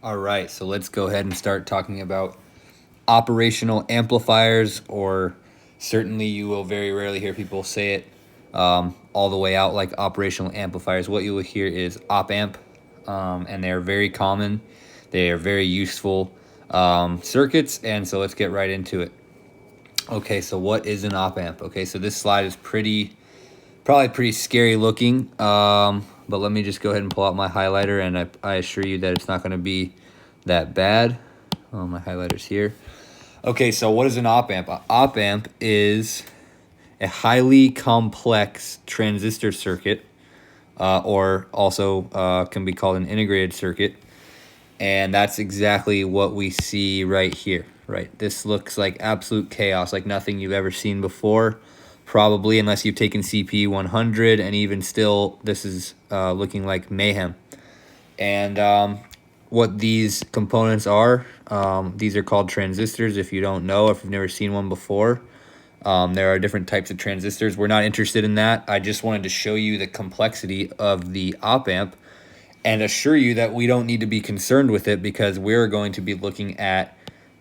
All right, so let's go ahead and start talking about operational amplifiers, or certainly you will very rarely hear people say it all the way out like operational amplifiers. What you will hear is op amp, and they're very common. They are very useful circuits, and so let's get right into it. Okay, so what is an op amp? Okay, so this slide is probably pretty scary looking, but let me just go ahead and pull out my highlighter, and I assure you that it's not going to be that bad. Oh, my highlighter's here. Okay, so what is an op amp? An op amp is a highly complex transistor circuit, or also can be called an integrated circuit, and that's exactly what we see right here. Right, this looks like absolute chaos, like nothing you've ever seen before. Probably, unless you've taken CP 100, and even still, this is looking like mayhem. And what these components are, these are called transistors. If you don't know, if you've never seen one before, there are different types of transistors. We're not interested in that. I just wanted to show you the complexity of the op amp and assure you that we don't need to be concerned with it, because we're going to be looking at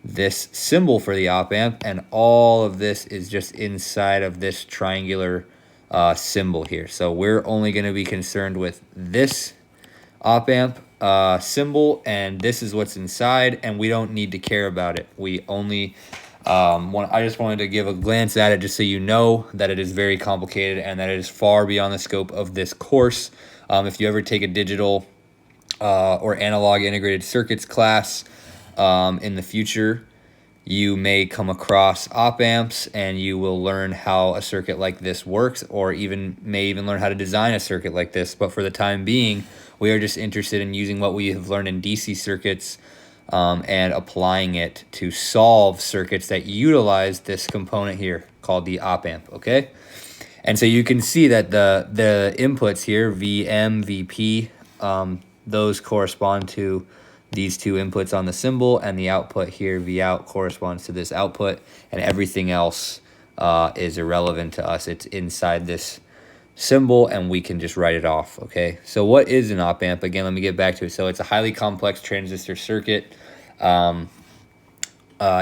this symbol for the op amp, and all of this is just inside of this triangular symbol here. So we're only going to be concerned with this op amp symbol, and this is what's inside, and we don't need to care about it. We only I just wanted to give a glance at it just so you know that it is very complicated and that it is far beyond the scope of this course. If you ever take a digital or analog integrated circuits class in the future, you may come across op amps, and you will learn how a circuit like this works, or may even learn how to design a circuit like this. But for the time being, we are just interested in using what we have learned in DC circuits and applying it to solve circuits that utilize this component here called the op amp. Okay, and so you can see that the inputs here, VM, VP, those correspond to these two inputs on the symbol, and the output here, Vout, corresponds to this output, and everything else is irrelevant to us. It's inside this symbol, and we can just write it off. Okay, so what is an op amp? Again, let me get back to it. So it's a highly complex transistor circuit. It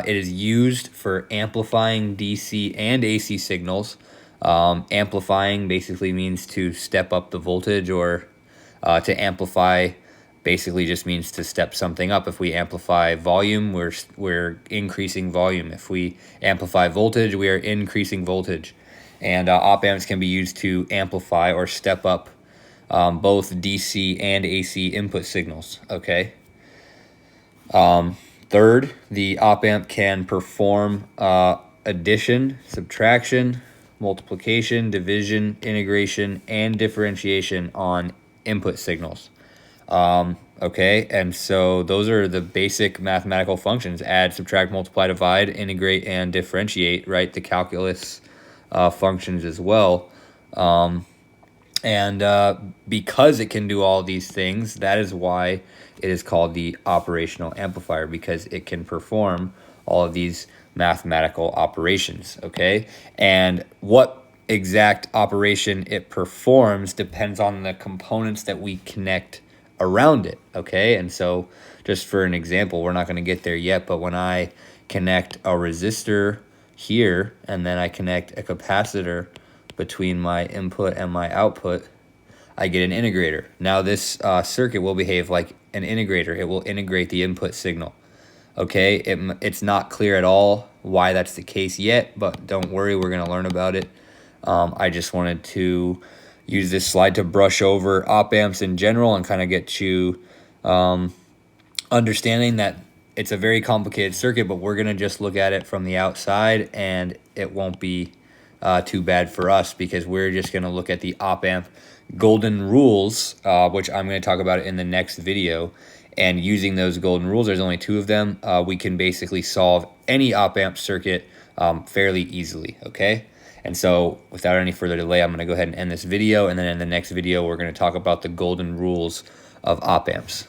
is used for amplifying DC and AC signals. Amplifying basically means to step up the voltage, or to amplify basically just means to step something up. If we amplify volume, we're increasing volume. If we amplify voltage, we are increasing voltage. And op amps can be used to amplify or step up both DC and AC input signals. Okay. Third, the op amp can perform addition, subtraction, multiplication, division, integration, and differentiation on input signals. Okay, and so those are the basic mathematical functions: add, subtract, multiply, divide, integrate, and differentiate, right? The calculus functions as well. Because it can do all these things, that is why it is called the operational amplifier, because it can perform all of these mathematical operations. Okay, and what exact operation it performs depends on the components that we connect around it. Okay, and so just for an example, we're not going to get there yet, but when I connect a resistor here, and then I connect a capacitor between my input and my output, I get an integrator. Now this circuit will behave like an integrator. It will integrate the input signal. Okay, it's not clear at all why that's the case yet, but don't worry, we're going to learn about it. I just wanted to use this slide to brush over op amps in general and kind of get you understanding that it's a very complicated circuit, but we're going to just look at it from the outside, and it won't be too bad for us, because we're just going to look at the op amp golden rules, which I'm going to talk about in the next video. And using those golden rules, there's only 2 of them, we can basically solve any op amp circuit fairly easily. Okay, and so without any further delay, I'm going to go ahead and end this video, and then in the next video we're going to talk about the golden rules of op amps.